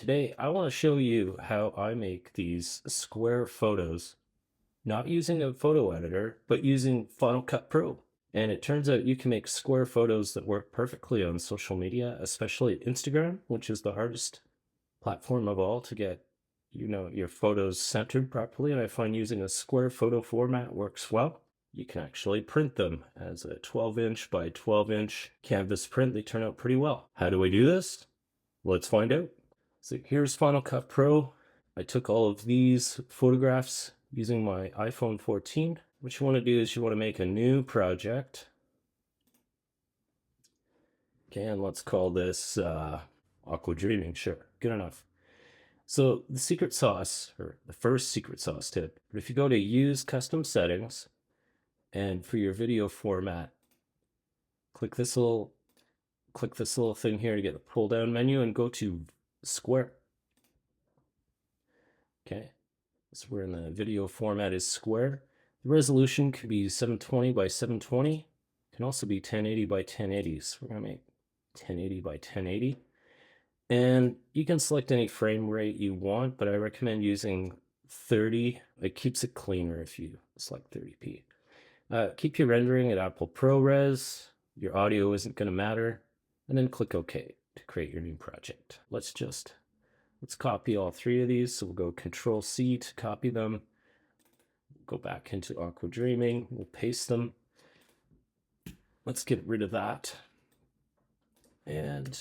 today I want to show you how I make these square photos, not using a photo editor, but using Final Cut Pro. And it turns out you can make square photos that work perfectly on social media, especially Instagram, which is the hardest platform of all to get, your photos centered properly. And I find using a square photo format works well. You can actually print them as a 12-inch by 12-inch canvas print. They turn out pretty well. How do I do this? Let's find out. So here's Final Cut Pro. I took all of these photographs using my iPhone 14. What you want to do is you want to make a new project. Okay, and let's call this Aqua Dreaming. Sure, good enough. So the secret sauce, or the first secret sauce tip, if you go to Use Custom Settings, and for your video format, click this little thing here to get the pull down menu and go to Square. Okay, so we're in the video format is square. The resolution could be 720 by 720. It can also be 1080 by 1080. So we're gonna make 1080 by 1080. And you can select any frame rate you want, but I recommend using 30. It keeps it cleaner if you select 30p. Keep your rendering at Apple ProRes. Your audio isn't going to matter. And then click OK to create your new project. Let's copy all three of these. So we'll go Control C to copy them. Go back into Aqua Dreaming. We'll paste them. Let's get rid of that. And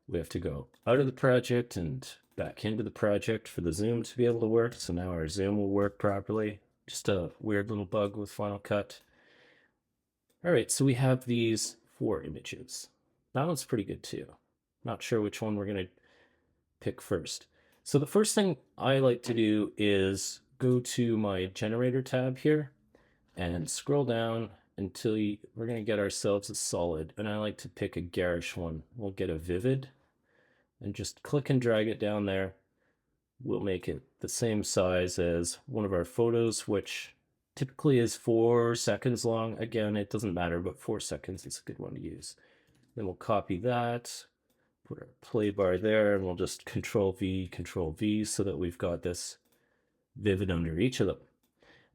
we have to go out of the project and back into the project for the zoom to be able to work. So now our zoom will work properly. Just a weird little bug with Final Cut. All right, so we have these 4 images. That one's pretty good too. Not sure which one we're going to pick first. So the first thing I like to do is go to my generator tab here and scroll down until we're going to get ourselves a solid. And I like to pick a garish one. We'll get a vivid and just click and drag it down there. We'll make it the same size as one of our photos, which typically is 4 seconds long. Again, it doesn't matter, but 4 seconds is a good one to use. Then we'll copy that, put our play bar there, and we'll just Control V, so that we've got this vivid under each of them.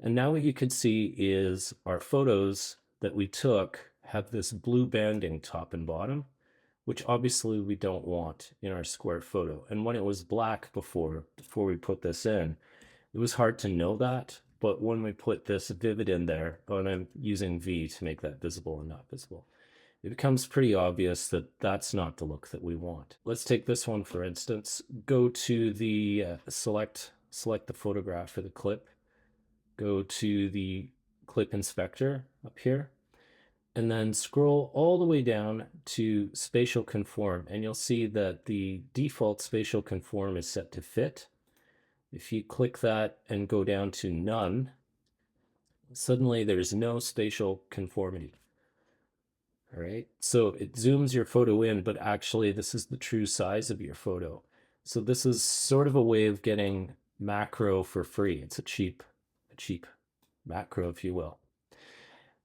And now what you can see is our photos that we took have this blue banding top and bottom, which obviously we don't want in our square photo. And when it was black before we put this in, it was hard to know that. But when we put this vivid in there, and I'm using V to make that visible and not visible, it becomes pretty obvious that that's not the look that we want. Let's take this one, for instance. Go to the select the photograph or the clip. Go to the clip inspector up here, and then scroll all the way down to spatial conform, and you'll see that the default spatial conform is set to fit. If you click that and go down to none, suddenly there's no spatial conformity. All right, so it zooms your photo in, but actually this is the true size of your photo. So this is sort of a way of getting macro for free. It's a cheap macro, if you will.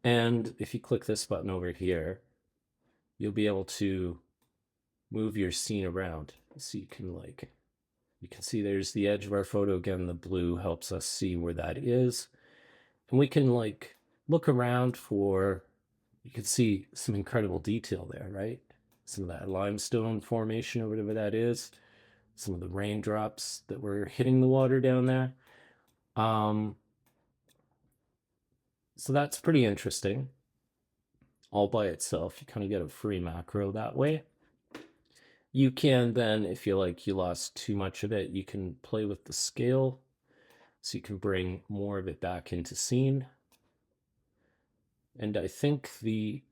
And if you click this button over here, you'll be able to move your scene around. So you can see there's the edge of our photo. Again, the blue helps us see where that is. And we can look around for, you can see some incredible detail there, right? Some of that limestone formation or whatever that is. Some of the raindrops that were hitting the water down there. So that's pretty interesting. All by itself, you kind of get a free macro that way. You can then, if you lost too much of it, you can play with the scale. So you can bring more of it back into scene. And I think I'm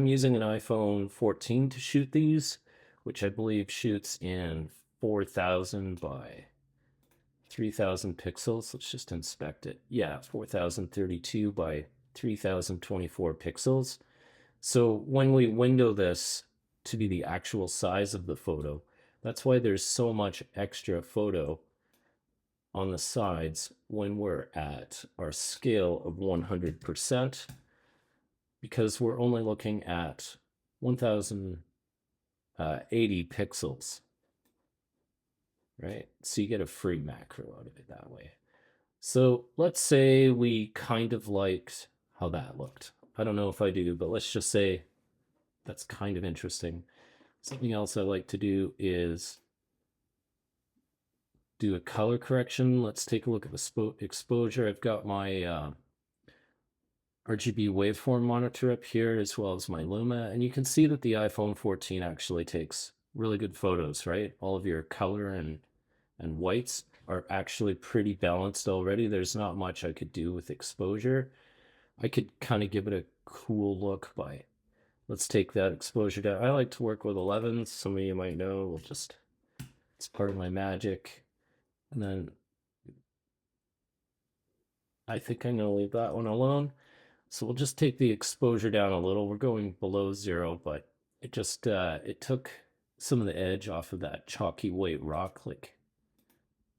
using an iPhone 14 to shoot these, which I believe shoots in 4000 by 3000 pixels. Let's just inspect it. Yeah, 4032 by 3024 pixels. So when we window this to be the actual size of the photo, that's why there's so much extra photo on the sides when we're at our scale of 100%, because we're only looking at 1000 80 pixels, right? So you get a free macro out of it that way. So let's say we kind of liked how that looked. I don't know if I do, but let's just say that's kind of interesting. Something else I like to do is do a color correction. Let's take a look at the exposure. I've got my RGB waveform monitor up here as well as my Luma, and you can see that the iPhone 14 actually takes really good photos, right? All of your color and whites are actually pretty balanced already. There's not much I could do with exposure. I could kind of give it a cool look by, let's take that exposure down. I like to work with 11s. Some of you might know. We'll just, it's part of my magic. And then I think I'm going to leave that one alone. So we'll just take the exposure down a little. We're going below 0, but it just, it took some of the edge off of that chalky white rock. Like,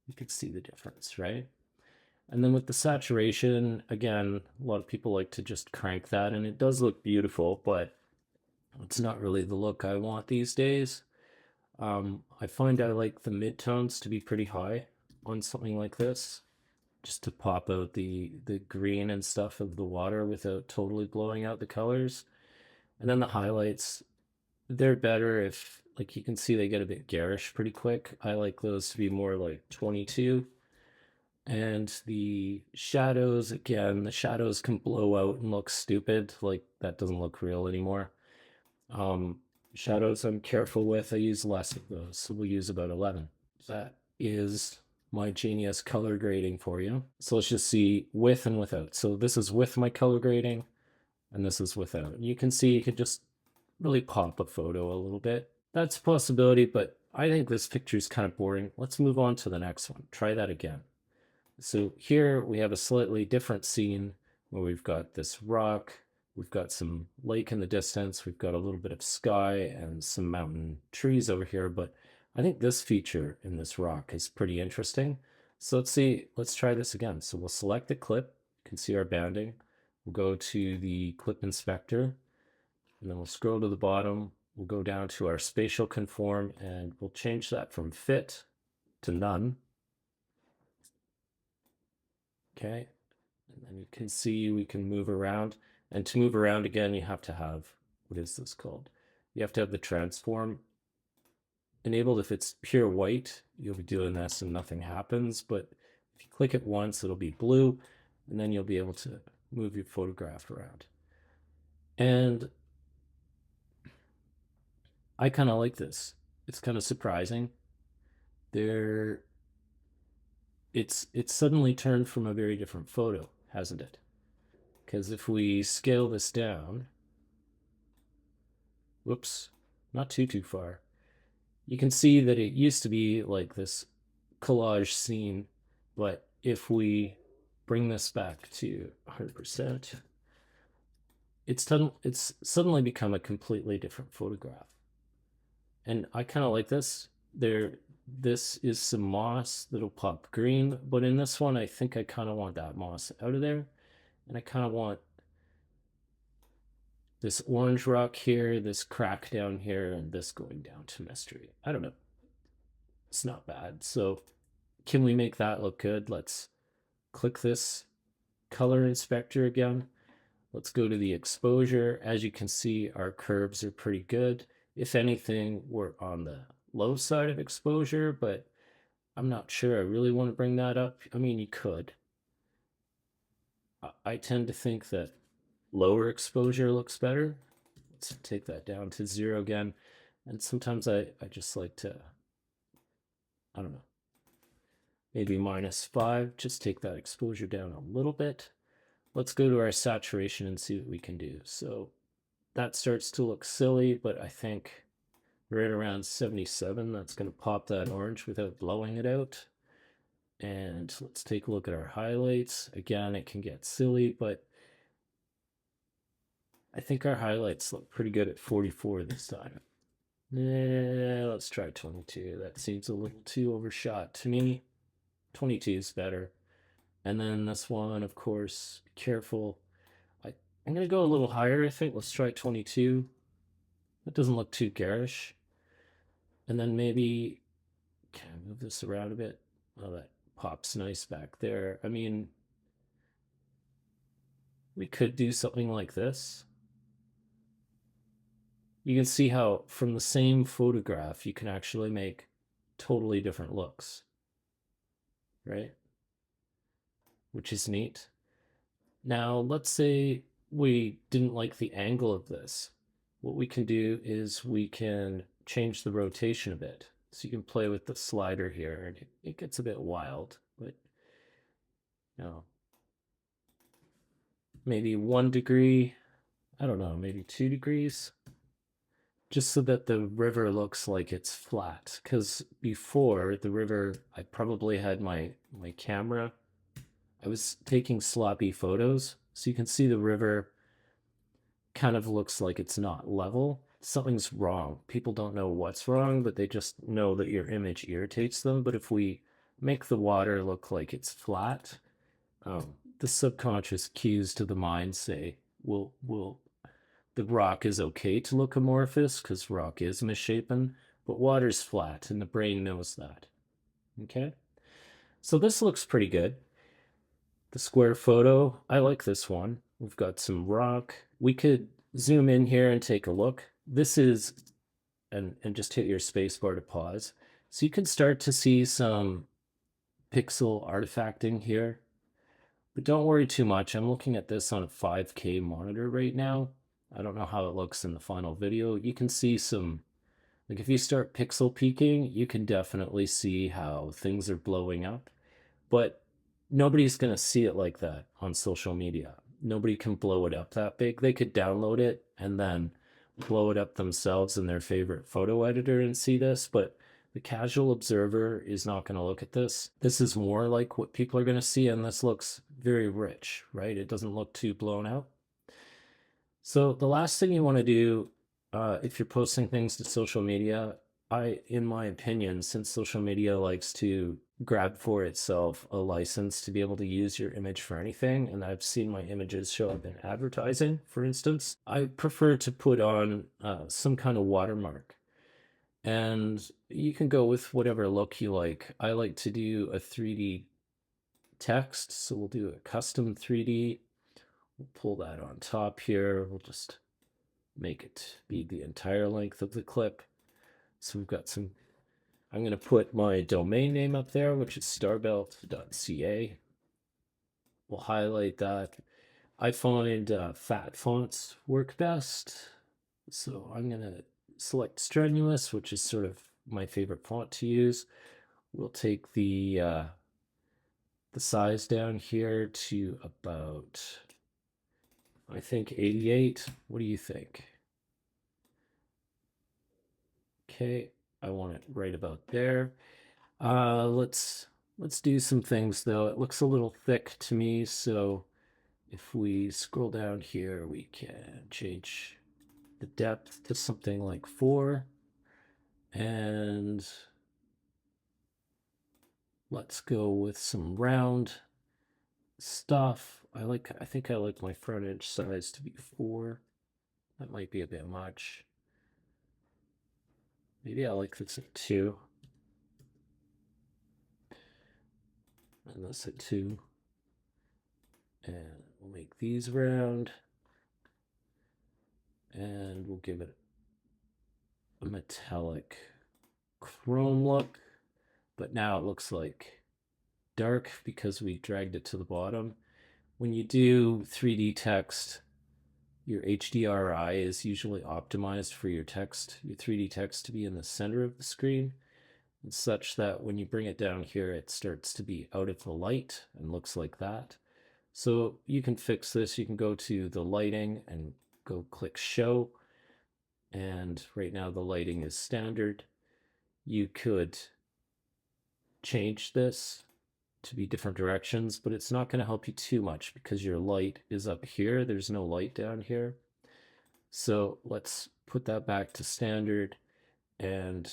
you could see the difference, right? And then with the saturation, again, a lot of people like to just crank that, and it does look beautiful, but it's not really the look I want these days. I find I like the midtones to be pretty high on something like this, just to pop out the green and stuff of the water without totally blowing out the colors. And then the highlights, they're better if, like, you can see they get a bit garish pretty quick. I like those to be more like 22. And the shadows, again, the shadows can blow out and look stupid. Like, that doesn't look real anymore. Um, Shadows I'm careful with. I use less of those, so we'll use about 11. That is my Genius color grading for you. So let's just see with and without. So this is with my color grading, and this is without. You can see you could just really pop a photo a little bit. That's a possibility, but I think this picture is kind of boring. Let's move on to the next one. Try that again. So here we have a slightly different scene where we've got this rock, we've got some lake in the distance, we've got a little bit of sky and some mountain trees over here, but I think this feature in this rock is pretty interesting. So let's try this again. So we'll select the clip, you can see our banding. We'll go to the clip inspector, and then we'll scroll to the bottom. We'll go down to our spatial conform, and we'll change that from fit to none. Okay, and then you can see we can move around. And to move around again, you have to have, what is this called? You have to have the transform enabled. If it's pure white, you'll be doing this and nothing happens. But if you click it once, it'll be blue, and then you'll be able to move your photograph around. And I kind of like this. It's kind of surprising. It's suddenly turned from a very different photo, hasn't it? Because if we scale this down, whoops, not too far, you can see that it used to be like this collage scene, but if we bring this back to 100%, it's suddenly become a completely different photograph. And I kind of like this. This is some moss that'll pop green, but in this one, I think I kind of want that moss out of there, and I kind of want this orange rock here, this crack down here, and this going down to mystery. I don't know. It's not bad. So can we make that look good? Let's click this color inspector again. Let's go to the exposure. As you can see, our curves are pretty good. If anything, we're on the low side of exposure, but I'm not sure I really want to bring that up. I mean, you could. I tend to think that lower exposure looks better. Let's take that down to 0 again. And sometimes I just like to, I don't know, maybe -5, just take that exposure down a little bit. Let's go to our saturation and see what we can do. So that starts to look silly, but I think right around 77, that's going to pop that orange without blowing it out. And let's take a look at our highlights. Again, it can get silly, but I think our highlights look pretty good at 44 this time. Let's try 22. That seems a little too overshot to me. 22 is better. And then this one, of course, be careful. I'm going to go a little higher, I think. Let's try 22. That doesn't look too garish. And then maybe, can I move this around a bit? Oh, that pops nice back there. I mean, we could do something like this. You can see how from the same photograph, you can actually make totally different looks, right? Which is neat. Now, let's say we didn't like the angle of this. What we can do is we can change the rotation a bit. So you can play with the slider here, and it gets a bit wild, but you know, maybe 1 degree, I don't know, maybe 2 degrees, just so that the river looks like it's flat. Because before the river, I probably had my camera. I was taking sloppy photos, so you can see the river kind of looks like it's not level. Something's wrong. People don't know what's wrong, but they just know that your image irritates them. But if we make the water look like it's flat, the subconscious cues to the mind say, "Will the rock is okay to look amorphous because rock is misshapen, but water's flat, and the brain knows that." Okay, so this looks pretty good. The square photo, I like this one. We've got some rock. We could zoom in here and take a look. This is, and just hit your space bar to pause. So you can start to see some pixel artifacting here. But don't worry too much. I'm looking at this on a 5K monitor right now. I don't know how it looks in the final video. You can see some, like if you start pixel peaking, you can definitely see how things are blowing up. But nobody's going to see it like that on social media. Nobody can blow it up that big. They could download it and then blow it up themselves in their favorite photo editor and see this, but the casual observer is not going to look at this. This is more like what people are going to see, and this looks very rich, right? It doesn't look too blown out. So the last thing you want to do if you're posting things to social media, in my opinion, since social media likes to grab for itself a license to be able to use your image for anything, and I've seen my images show up in advertising, for instance, I prefer to put on some kind of watermark. And you can go with whatever look you like. I like to do a 3D text, so we'll do a custom 3D. We'll pull that on top here. We'll just make it be the entire length of the clip. So we've got some, I'm going to put my domain name up there, which is starbelt.ca. We'll highlight that. I find fat fonts work best. So I'm going to select Strenuous, which is sort of my favorite font to use. We'll take the size down here to about, I think 88. What do you think? Okay, I want it right about there. Let's do some things though. It looks a little thick to me, so if we scroll down here, we can change the depth to something like 4. And let's go with some round stuff. I think I like my front edge size to be 4. That might be a bit much. Maybe I like this at 2. And this at 2. And we'll make these round. And we'll give it a metallic chrome look. But now it looks like dark because we dragged it to the bottom. When you do 3D text, your HDRI is usually optimized for your text, your 3D text to be in the center of the screen, and such that when you bring it down here, it starts to be out of the light and looks like that. So you can fix this. You can go to the lighting and go click show. And right now the lighting is standard. You could change this to be different directions, but it's not going to help you too much because your light is up here. There's no light down here. So let's put that back to standard and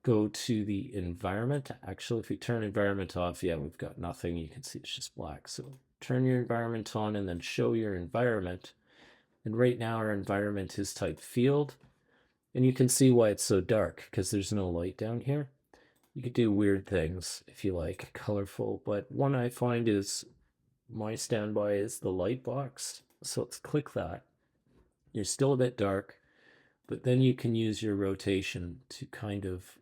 go to the environment. Actually, if we turn environment off, yeah, we've got nothing. You can see it's just black. So turn your environment on and then show your environment. And right now our environment is type field. And you can see why it's so dark, because there's no light down here. You could do weird things if you like, colorful, but one I find is my standby is the light box. So let's click that. You're still a bit dark, but then you can use your rotation to kind of,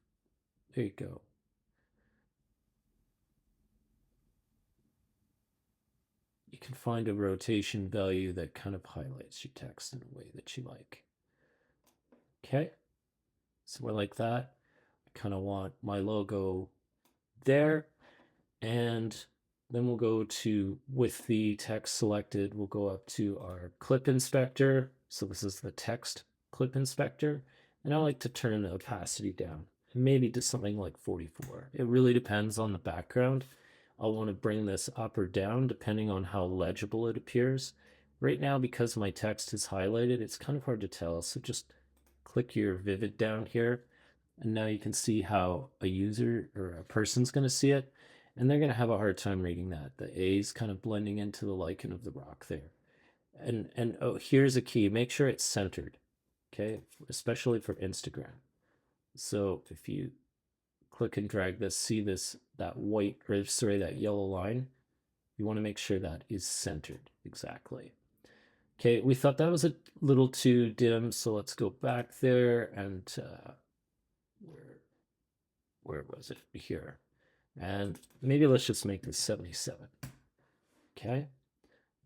there you go. You can find a rotation value that kind of highlights your text in a way that you like. Okay, so we're like that. I kind of want my logo there. And then we'll go to, with the text selected, we'll go up to our clip inspector. So this is the text clip inspector. And I like to turn the opacity down, maybe to something like 44. It really depends on the background. I'll want to bring this up or down depending on how legible it appears. Right now, because my text is highlighted, it's kind of hard to tell. So just click your vivid down here. And now you can see how a user or a person's going to see it. And they're going to have a hard time reading that. The A's kind of blending into the lichen of the rock there. And oh, here's a key. Make sure it's centered, okay? Especially for Instagram. So if you click and drag this, see this, that white, or sorry, that yellow line, you want to make sure that is centered exactly. Okay, we thought that was a little too dim, so let's go back there and where was it? Here. And maybe let's just make this 77. Okay,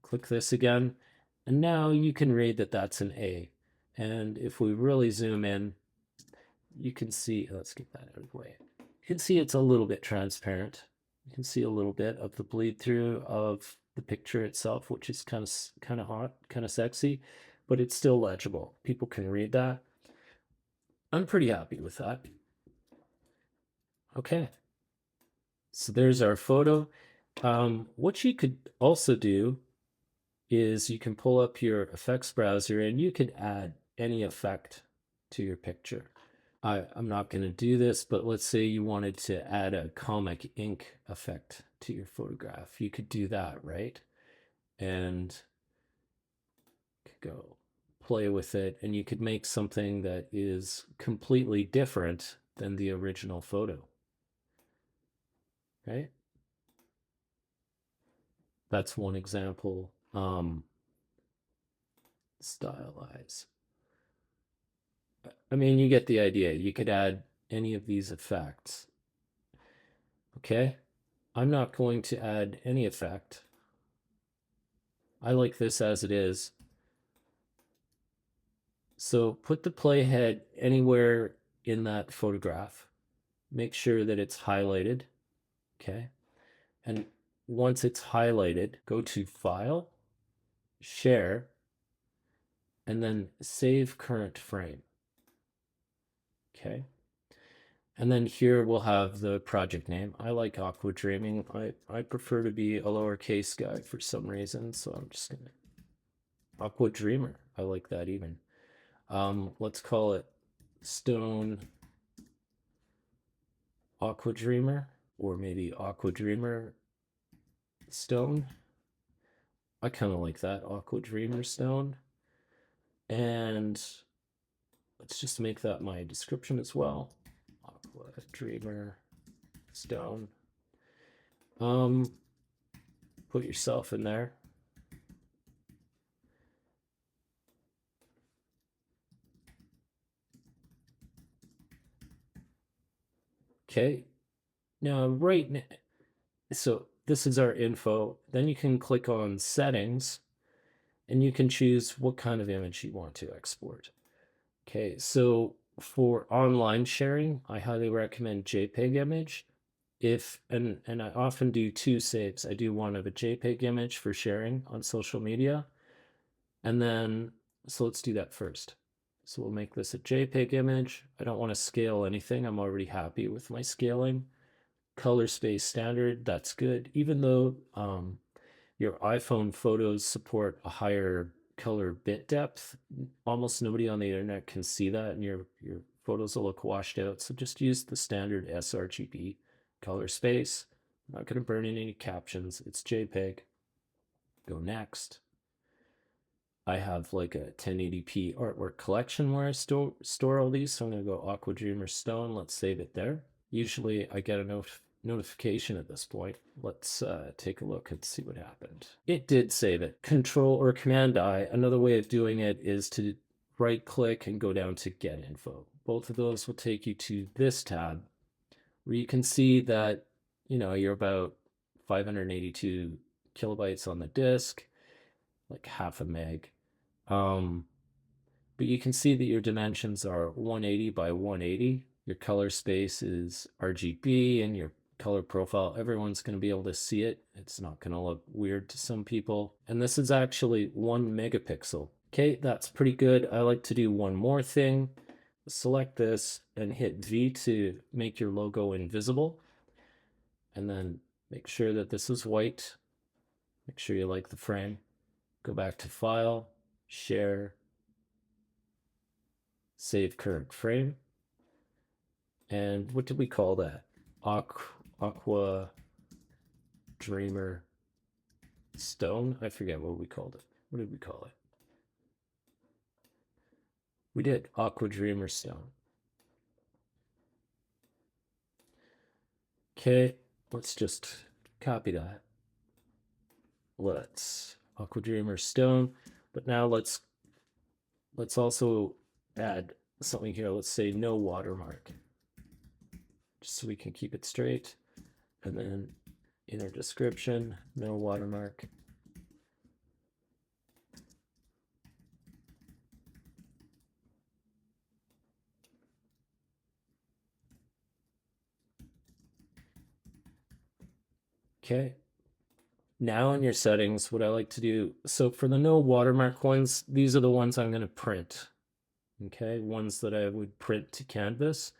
click this again. And now you can read that that's an A. And if we really zoom in, you can see, let's get that out of the way. You can see it's a little bit transparent. You can see a little bit of the bleed through of the picture itself, which is kind of hot, kind of sexy, but it's still legible. People can read that. I'm pretty happy with that. Okay. So there's our photo. What you could also do is you can pull up your effects browser and you can add any effect to your picture. I'm not going to do this, but let's say you wanted to add a comic ink effect to your photograph. You could do that, right? And go play with it, and you could make something that is completely different than the original photo. Right? That's one example. Stylize. I mean, you get the idea. You could add any of these effects. Okay? I'm not going to add any effect. I like this as it is. So put the playhead anywhere in that photograph. Make sure that it's highlighted. Okay? And once it's highlighted, go to File, Share, and then Save Current Frame. Okay? And then here we'll have the project name. I like Aqua Dreaming. I prefer to be a lowercase guy for some reason, so I'm just gonna Aqua Dreamer. I like that even. Let's call it Stone Aqua Dreamer, or maybe Aqua Dreamer Stone. I kind of like that, Aqua Dreamer Stone. And let's just make that my description as well. Aqua Dreamer Stone. Put yourself in there. Okay. Now, right now, so this is our info. Then you can click on settings and you can choose what kind of image you want to export. Okay, so for online sharing, I highly recommend JPEG image. And I often do two saves. I do one of a JPEG image for sharing on social media. And then, so let's do that first. So we'll make this a JPEG image. I don't want to scale anything. I'm already happy with my scaling. Color space standard, that's good. Even though your iPhone photos support a higher color bit depth, almost nobody on the internet can see that, and your photos will look washed out. So just use the standard sRGB color space. I'm not going to burn in any captions. It's JPEG. Go next. I have like a 1080p artwork collection where I store all these. So I'm going to go Aqua Dreamer Stone. Let's save it there. Usually I get a notification at this point. Let's take a look and see what happened. It did save it. Control or Command I. Another way of doing it is to right click and go down to Get Info. Both of those will take you to this tab where you can see that, you know, you're about 582 kilobytes on the disk, like half a meg. But you can see that your dimensions are 180 by 180. Your color space is RGB, and your color profile, everyone's going to be able to see it. It's not going to look weird to some people. And this is actually 1 megapixel. Okay, that's pretty good. I like to do one more thing. Select this and hit V to make your logo invisible. And then make sure that this is white. Make sure you like the frame. Go back to File, Share, Save Current Frame. And what did we call that? Aqua Dreamer Stone? I forget what we called it. What did we call it? We did Aqua Dreamer Stone. Okay, let's just copy that. Let's Aqua Dreamer Stone, but now let's also add something here. Let's say no watermark, just so we can keep it straight. And then in our description, no watermark. Okay. Now in your settings, what I like to do, so for the no watermark ones, these are the ones I'm going to print. Okay, ones that I would print to canvas.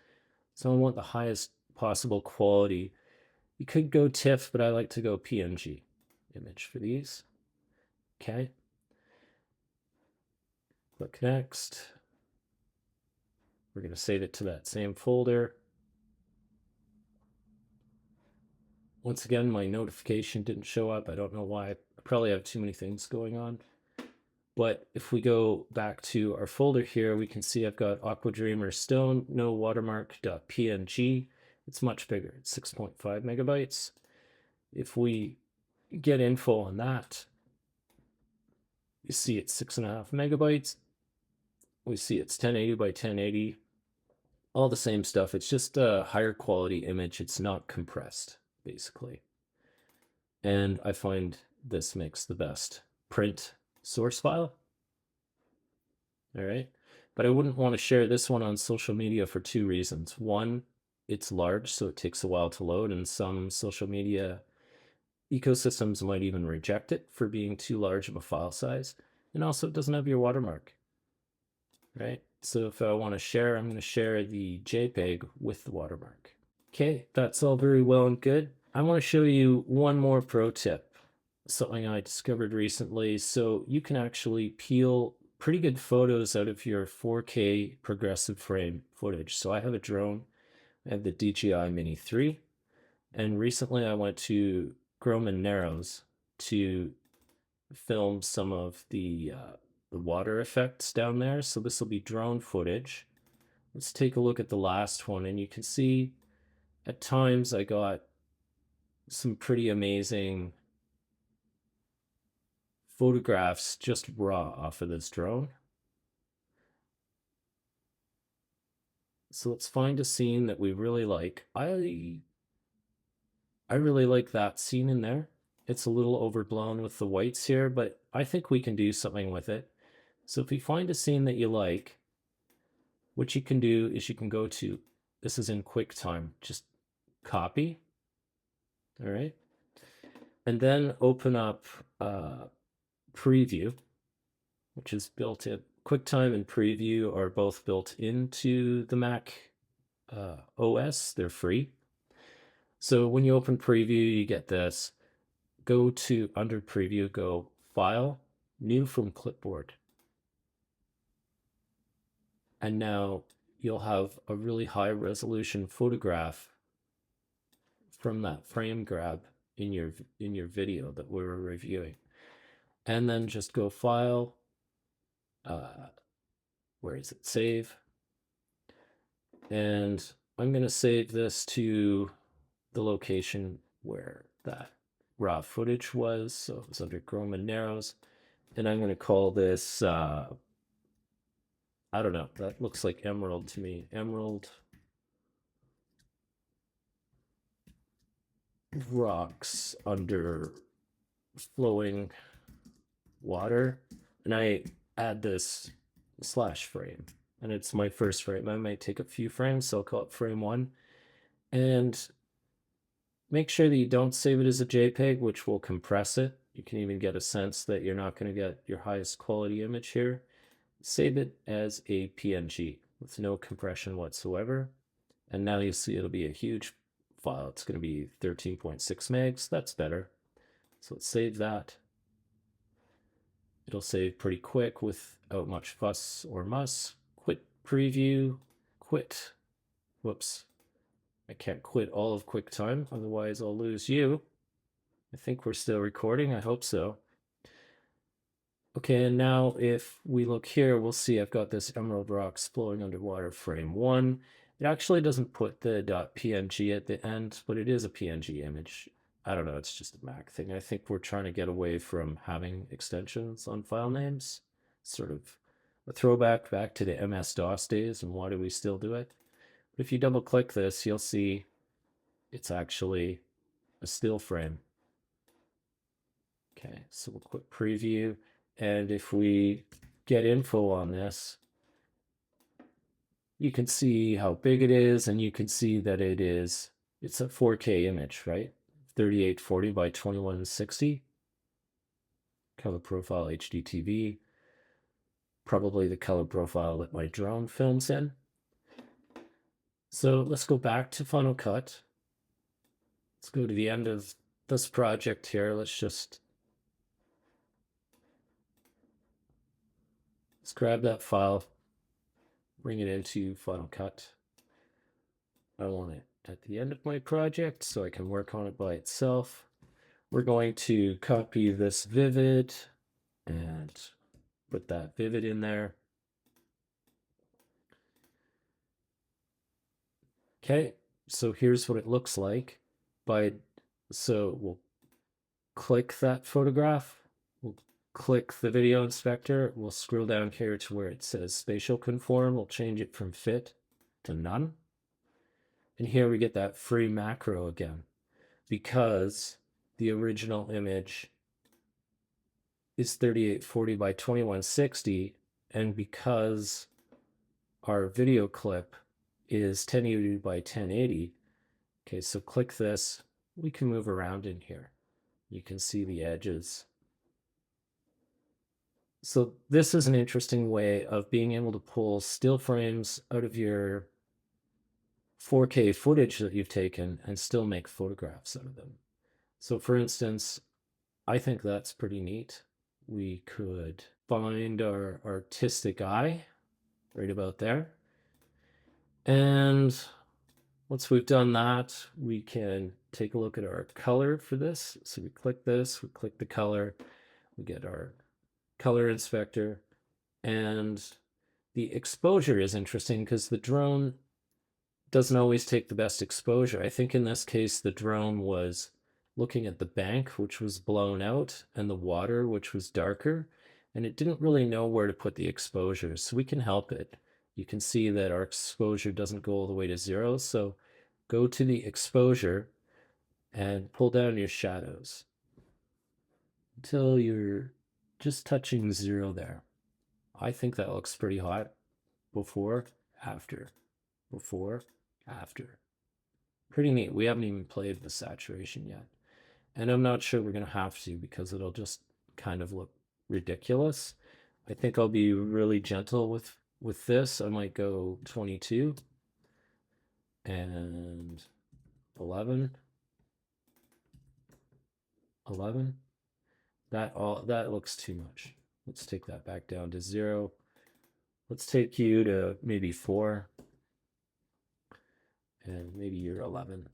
So I want the highest possible quality. You could go TIFF, but I like to go PNG image for these. Okay. Click next. We're going to save it to that same folder. Once again, my notification didn't show up. I don't know why. I probably have too many things going on. But if we go back to our folder here, we can see I've got Aqua Dreamer Stone, no watermark.png. It's much bigger. It's 6.5 megabytes. If we get info on that, you see it's 6.5 megabytes. We see it's 1080 by 1080. All the same stuff. It's just a higher quality image. It's not compressed, basically. And I find this makes the best print source file. All right. But I wouldn't want to share this one on social media for two reasons. One, it's large, so it takes a while to load, and some social media ecosystems might even reject it for being too large of a file size. And also, it doesn't have your watermark, right? So if I want to share, I'm going to share the JPEG with the watermark. Okay, that's all very well and good. I want to show you one more pro tip, something I discovered recently. So you can actually peel pretty good photos out of your 4K progressive frame footage. So I have a drone. I have the DJI Mini 3. And recently I went to Grumman Narrows to film some of the water effects down there. So this will be drone footage. Let's take a look at the last one, and you can see at times I got some pretty amazing photographs just raw off of this drone. So let's find a scene that we really like. I really like that scene in there. It's a little overblown with the whites here, but I think we can do something with it. So if you find a scene that you like, what you can do is you can go to, this is in QuickTime, just copy, all right? And then open up Preview, which is built in. QuickTime and Preview are both built into the Mac OS. They're free. So when you open Preview, you get this. Go to, under Preview, go File, New from Clipboard. And now you'll have a really high resolution photograph from that frame grab in your video that we were reviewing. And then just go File, where is it? Save. And I'm going to save this to the location where that raw footage was. So it was under Chrome and Narrows. And I'm going to call this, I don't know, that looks like Emerald to me. Emerald rocks under flowing water. And I add this slash frame. And it's my first frame. I might take a few frames, so I'll call it frame 1. And make sure that you don't save it as a JPEG, which will compress it. You can even get a sense that you're not going to get your highest quality image here. Save it as a PNG with no compression whatsoever. And now you see it'll be a huge file. It's going to be 13.6 megs. That's better. So let's save that. It'll save pretty quick without much fuss or muss. Quit preview, quit. Whoops. I can't quit all of QuickTime, otherwise I'll lose you. I think we're still recording. I hope so. Okay, and now if we look here, we'll see I've got this Emerald Rocks flowing underwater frame 1. It actually doesn't put the .png at the end, but it is a PNG image. I don't know, it's just a Mac thing. I think we're trying to get away from having extensions on file names. Sort of a throwback back to the MS-DOS days, and why do we still do it? But if you double click this, you'll see it's actually a still frame. Okay, so we'll click preview. And if we get info on this, you can see how big it is, and you can see that it's a 4K image, right? 3840 by 2160. Color profile HDTV. Probably the color profile that my drone films in. So let's go back to Final Cut. Let's go to the end of this project here. Let's grab that file, bring it into Final Cut. I want it at the end of my project so I can work on it by itself. We're going to copy this vivid and put that vivid in there. Okay, so here's what it looks like. So we'll click that photograph. We'll click the video inspector. We'll scroll down here to where it says spatial conform. We'll change it from fit to none. And here we get that free macro again, because the original image is 3840 by 2160, and because our video clip is 1080 by 1080. Okay, so click this. We can move around in here. You can see the edges. So this is an interesting way of being able to pull still frames out of your 4K footage that you've taken and still make photographs out of them. So for instance, I think that's pretty neat. We could find our artistic eye right about there. And once we've done that, we can take a look at our color for this. So we click this, we click the color, we get our color inspector, and the exposure is interesting because the drone doesn't always take the best exposure. I think in this case, the drone was looking at the bank, which was blown out, and the water, which was darker, and it didn't really know where to put the exposure. So we can help it. You can see that our exposure doesn't go all the way to 0. So go to the exposure and pull down your shadows until you're just touching 0 there. I think that looks pretty hot. Before, after, before, after. Pretty neat. We haven't even played with saturation yet. And I'm not sure we're going to have to, because it'll just kind of look ridiculous. I think I'll be really gentle with this. I might go 22 and 11. That looks too much. Let's take that back down to 0. Let's take you to maybe 4. And maybe you're 11.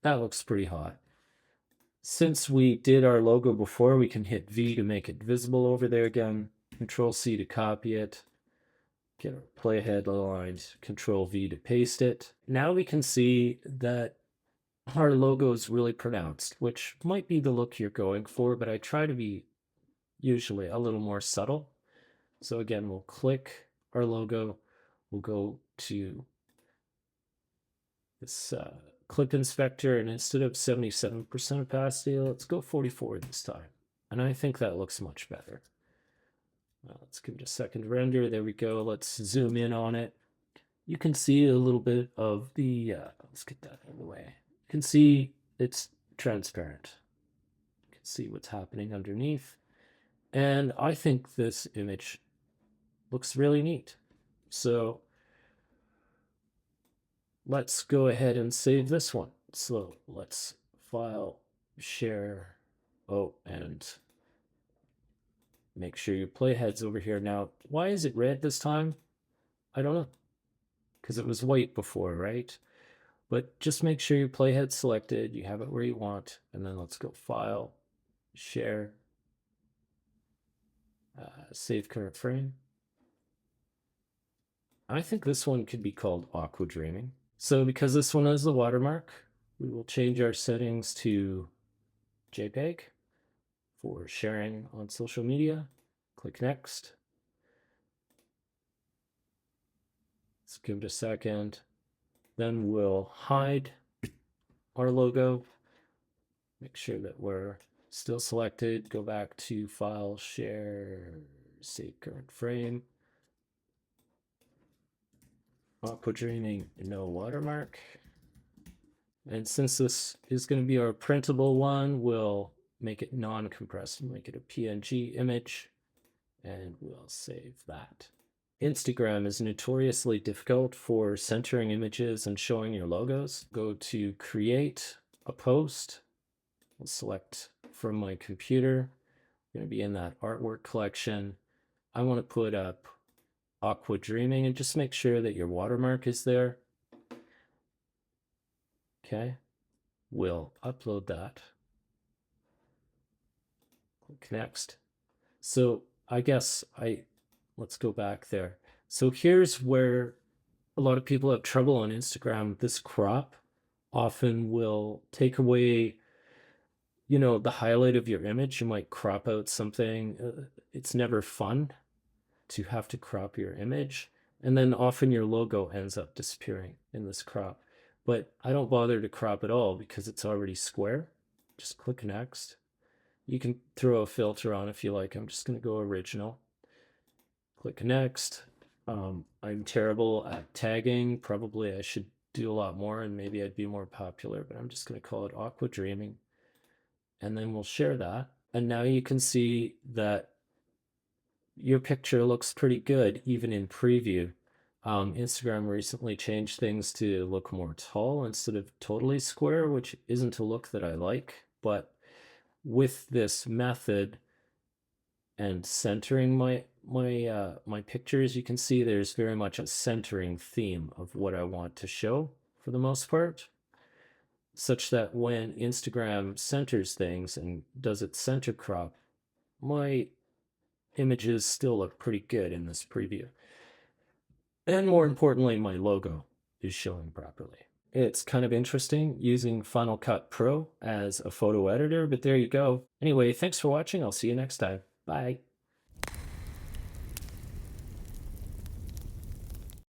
That looks pretty hot. Since we did our logo before, we can hit V to make it visible over there again, Control C to copy it, get our playhead aligned, Control V to paste it. Now we can see that our logo is really pronounced, which might be the look you're going for, but I try to be usually a little more subtle. So again, we'll click our logo, we'll go to this clip inspector, and instead of 77% opacity, let's go 44 this time. And I think that looks much better. Let's give it a second render. There we go. Let's zoom in on it. You can see a little bit of the, let's get that out of the way. You can see it's transparent. You can see what's happening underneath. And I think this image looks really neat. So let's go ahead and save this one. So let's file, share, and make sure your playhead's over here. Now, why is it red this time? I don't know. Because it was white before, right? But just make sure your playhead's selected, you have it where you want, and then let's go file, share, save current frame. I think this one could be called Aqua Dreaming. So because this one has the watermark, we will change our settings to JPEG for sharing on social media. Click next. Let's give it a second. Then we'll hide our logo. Make sure that we're still selected. Go back to File, Share, Save Current Frame. Aqua Dreaming, no watermark. And since this is going to be our printable one, we'll make it non-compressed, make it a PNG image, and we'll save that. Instagram is notoriously difficult for centering images and showing your logos. Go to Create a Post. We'll select from my computer. I'm going to be in that artwork collection. I want to put up Aqua Dreaming and just make sure that your watermark is there. Okay, we'll upload that. Click next. So I guess let's go back there. So here's where a lot of people have trouble on Instagram. This crop often will take away, you know, the highlight of your image. You might crop out something. It's never fun to have to crop your image. And then often your logo ends up disappearing in this crop. But I don't bother to crop at all because it's already square. Just click next. You can throw a filter on if you like. I'm just going to go original. Click next. I'm terrible at tagging. Probably I should do a lot more and maybe I'd be more popular, but I'm just going to call it Aqua Dreaming. And then we'll share that. And now you can see that your picture looks pretty good even in preview. Instagram recently changed things to look more tall instead of totally square, which isn't a look that I like. But with this method and centering my pictures, you can see there's very much a centering theme of what I want to show for the most part, such that when Instagram centers things and does its center crop, my images still look pretty good in this preview. And more importantly, my logo is showing properly. It's kind of interesting using Final Cut Pro as a photo editor, but there you go. Anyway, thanks for watching. I'll see you next time. Bye.